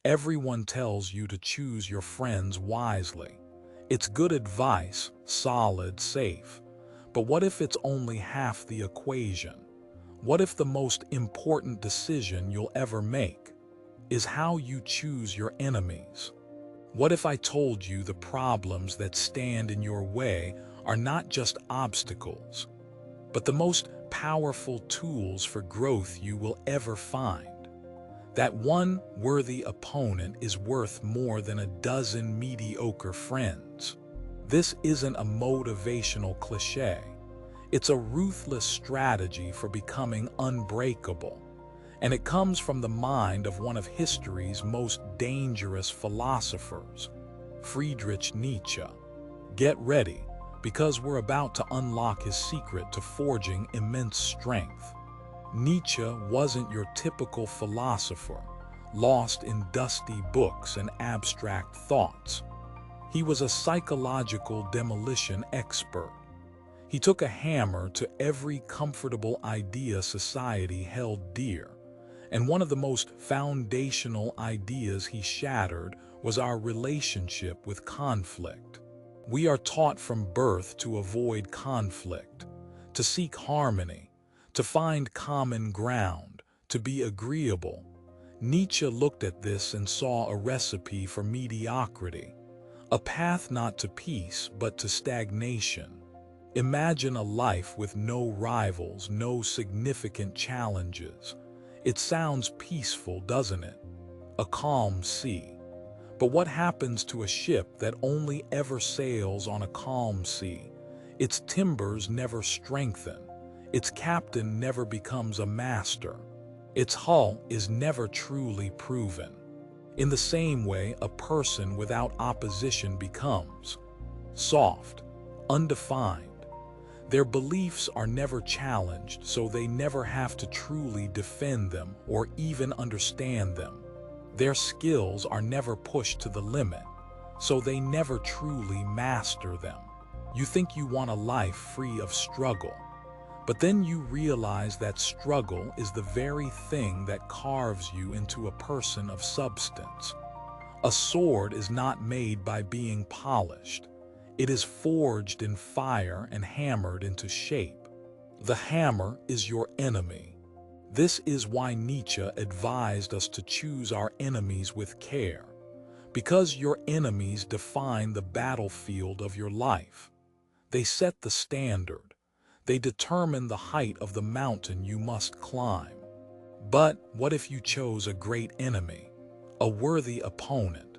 Everyone tells you to choose your friends wisely. It's good advice, solid, safe. But what if it's only half the equation? What if the most important decision you'll ever make is how you choose your enemies? What if I told you the problems that stand in your way are not just obstacles, but the most powerful tools for growth you will ever find? That one worthy opponent is worth more than a dozen mediocre friends. This isn't a motivational cliche. It's a ruthless strategy for becoming unbreakable. And it comes from the mind of one of history's most dangerous philosophers, Friedrich Nietzsche. Get ready, because we're about to unlock his secret to forging immense strength. Nietzsche wasn't your typical philosopher, lost in dusty books and abstract thoughts. He was a psychological demolition expert. He took a hammer to every comfortable idea society held dear, and one of the most foundational ideas he shattered was our relationship with conflict. We are taught from birth to avoid conflict, to seek harmony, to find common ground, to be agreeable. Nietzsche looked at this and saw a recipe for mediocrity, a path not to peace but to stagnation. Imagine a life with no rivals, no significant challenges. It sounds peaceful, doesn't it? A calm sea. But what happens to a ship that only ever sails on a calm sea? Its timbers never strengthen. Its captain never becomes a master. Its hull is never truly proven. In the same way, a person without opposition becomes soft, undefined. Their beliefs are never challenged, so they never have to truly defend them or even understand them. Their skills are never pushed to the limit, so they never truly master them. You think you want a life free of struggle, but then you realize that struggle is the very thing that carves you into a person of substance. A sword is not made by being polished. It is forged in fire and hammered into shape. The hammer is your enemy. This is why Nietzsche advised us to choose our enemies with care, because your enemies define the battlefield of your life. They set the standard. They determine the height of the mountain you must climb. But what if you chose a great enemy, a worthy opponent?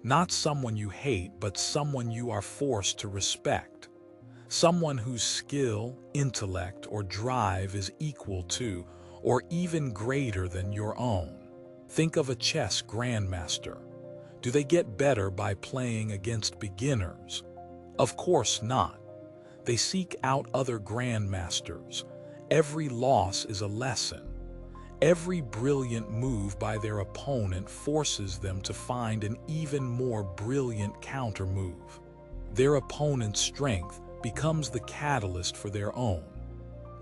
Not someone you hate, but someone you are forced to respect. Someone whose skill, intellect, or drive is equal to, or even greater than your own. Think of a chess grandmaster. Do they get better by playing against beginners? Of course not. They seek out other grandmasters. Every loss is a lesson. Every brilliant move by their opponent forces them to find an even more brilliant counter-move. Their opponent's strength becomes the catalyst for their own.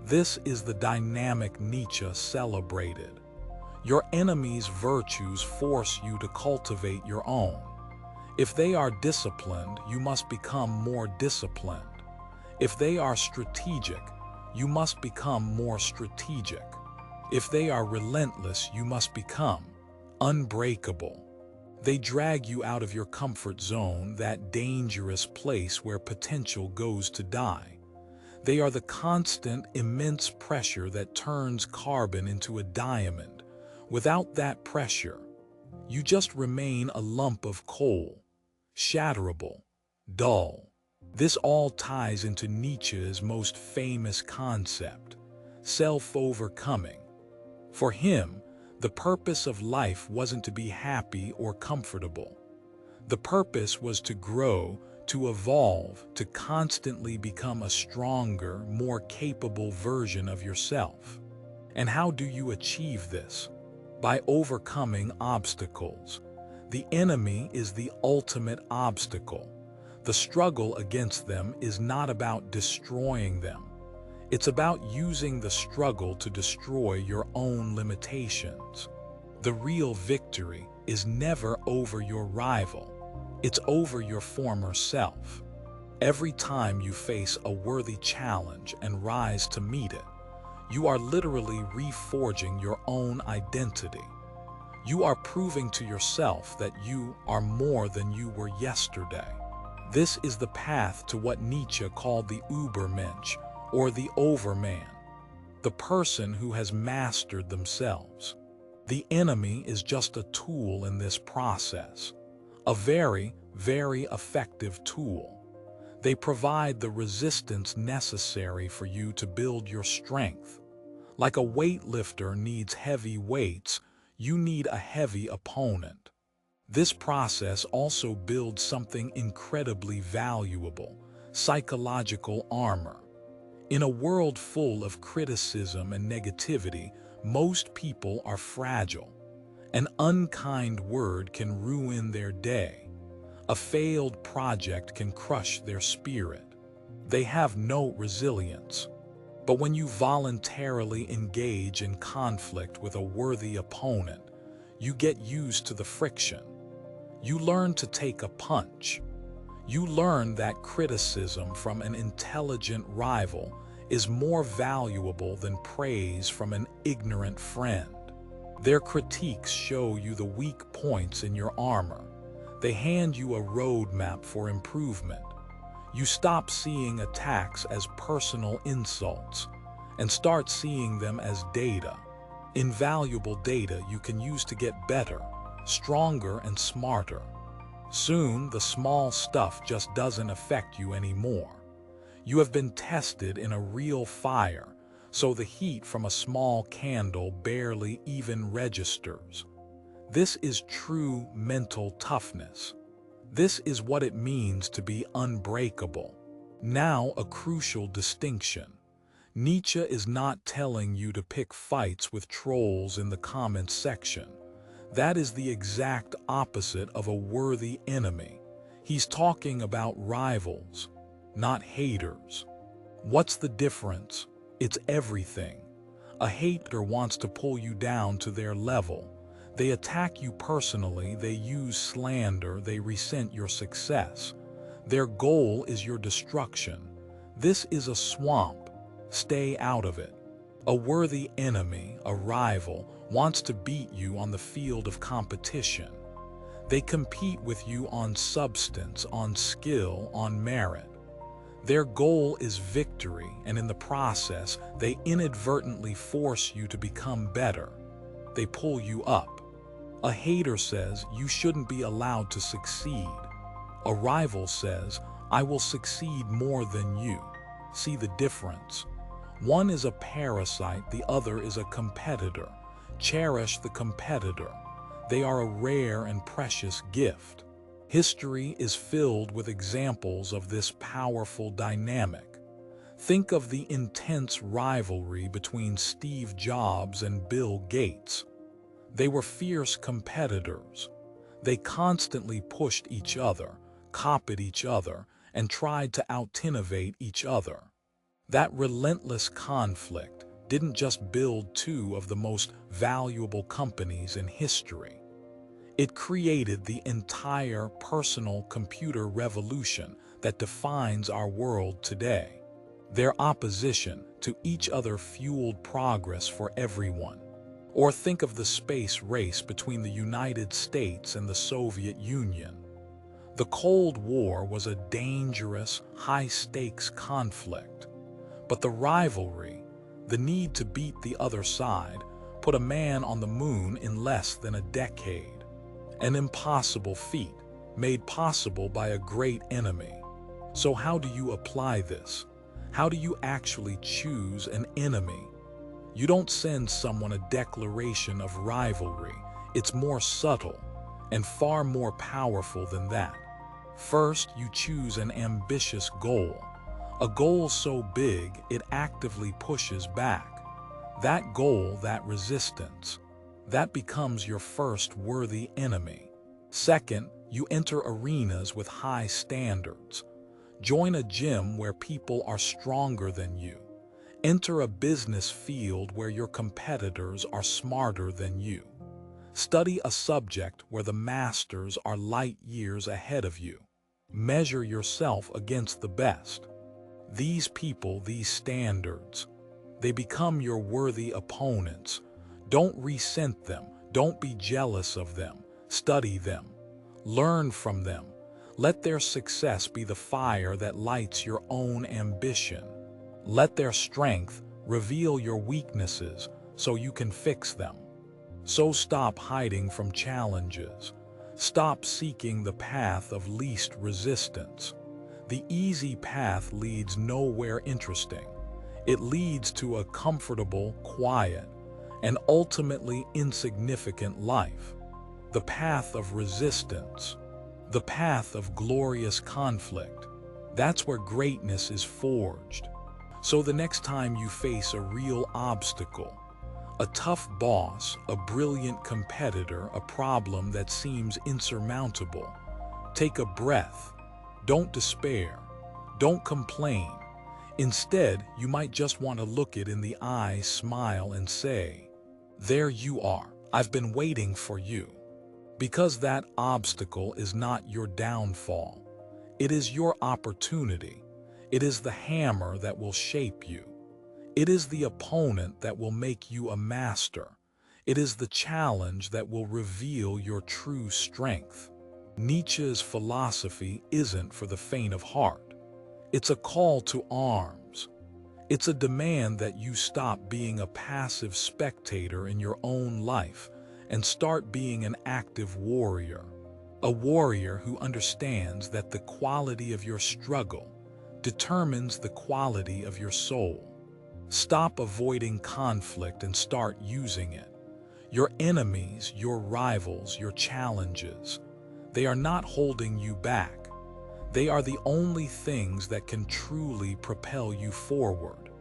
This is the dynamic Nietzsche celebrated. Your enemy's virtues force you to cultivate your own. If they are disciplined, you must become more disciplined. If they are strategic, you must become more strategic. If they are relentless, you must become unbreakable. They drag you out of your comfort zone, that dangerous place where potential goes to die. They are the constant, immense pressure that turns carbon into a diamond. Without that pressure, you just remain a lump of coal, shatterable, dull. This all ties into Nietzsche's most famous concept, self-overcoming. For him, the purpose of life wasn't to be happy or comfortable. The purpose was to grow, to evolve, to constantly become a stronger, more capable version of yourself. And how do you achieve this? By overcoming obstacles. The enemy is the ultimate obstacle. The struggle against them is not about destroying them. It's about using the struggle to destroy your own limitations. The real victory is never over your rival. It's over your former self. Every time you face a worthy challenge and rise to meet it, you are literally reforging your own identity. You are proving to yourself that you are more than you were yesterday. This is the path to what Nietzsche called the Übermensch, or the overman, the person who has mastered themselves. The enemy is just a tool in this process, a very, very effective tool. They provide the resistance necessary for you to build your strength. Like a weightlifter needs heavy weights, you need a heavy opponent. This process also builds something incredibly valuable: psychological armor. In a world full of criticism and negativity, most people are fragile. An unkind word can ruin their day. A failed project can crush their spirit. They have no resilience. But when you voluntarily engage in conflict with a worthy opponent, you get used to the friction. You learn to take a punch. You learn that criticism from an intelligent rival is more valuable than praise from an ignorant friend. Their critiques show you the weak points in your armor. They hand you a roadmap for improvement. You stop seeing attacks as personal insults and start seeing them as data, invaluable data you can use to get better, stronger, and smarter. Soon, the small stuff just doesn't affect you anymore. You have been tested in a real fire, so the heat from a small candle barely even registers. This is true mental toughness. This is what it means to be unbreakable. Now, a crucial distinction. Nietzsche is not telling you to pick fights with trolls in the comments section. That is the exact opposite of a worthy enemy. He's talking about rivals, not haters. What's the difference? It's everything. A hater wants to pull you down to their level. They attack you personally, they use slander, they resent your success. Their goal is your destruction. This is a swamp. Stay out of it. A worthy enemy, a rival, wants to beat you on the field of competition. They compete with you on substance, on skill, on merit. Their goal is victory, and in the process, they inadvertently force you to become better. They pull you up. A hater says you shouldn't be allowed to succeed. A rival says, I will succeed more than you. See the difference? One is a parasite, the other is a competitor. Cherish the competitor. They are a rare and precious gift. History is filled with examples of this powerful dynamic. Think of the intense rivalry between Steve Jobs and Bill Gates. They were fierce competitors. They constantly pushed each other, copied each other, and tried to out-innovate each other. That relentless conflict didn't just build two of the most valuable companies in history. It created the entire personal computer revolution that defines our world today. Their opposition to each other fueled progress for everyone. Or think of the space race between the United States and the Soviet Union. The Cold War was a dangerous, high-stakes conflict. But the rivalry, the need to beat the other side, put a man on the moon in less than a decade. An impossible feat, made possible by a great enemy. So how do you apply this? How do you actually choose an enemy? You don't send someone a declaration of rivalry. It's more subtle and far more powerful than that. First, you choose an ambitious goal. A goal so big, it actively pushes back. That goal, that resistance, that becomes your first worthy enemy. Second, you enter arenas with high standards. Join a gym where people are stronger than you. Enter a business field where your competitors are smarter than you. Study a subject where the masters are light years ahead of you. Measure yourself against the best. These people, these standards, they become your worthy opponents. Don't resent them. Don't be jealous of them. Study them. Learn from them. Let their success be the fire that lights your own ambition. Let their strength reveal your weaknesses so you can fix them. So stop hiding from challenges. Stop seeking the path of least resistance. The easy path leads nowhere interesting. It leads to a comfortable, quiet, and ultimately insignificant life. The path of resistance, the path of glorious conflict, that's where greatness is forged. So the next time you face a real obstacle, a tough boss, a brilliant competitor, a problem that seems insurmountable, take a breath. Don't despair. Don't complain. Instead, you might just want to look it in the eye, smile, and say, "There you are. I've been waiting for you." Because that obstacle is not your downfall. It is your opportunity. It is the hammer that will shape you. It is the opponent that will make you a master. It is the challenge that will reveal your true strength. Nietzsche's philosophy isn't for the faint of heart. It's a call to arms. It's a demand that you stop being a passive spectator in your own life and start being an active warrior. A warrior who understands that the quality of your struggle determines the quality of your soul. Stop avoiding conflict and start using it. Your enemies, your rivals, your challenges, they are not holding you back. They are the only things that can truly propel you forward.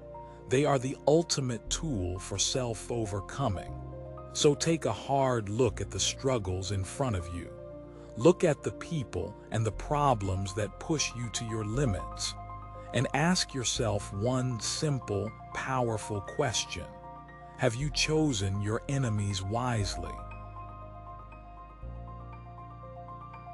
They are the ultimate tool for self-overcoming. So take a hard look at the struggles in front of you. Look at the people and the problems that push you to your limits. And ask yourself one simple, powerful question. Have you chosen your enemies wisely?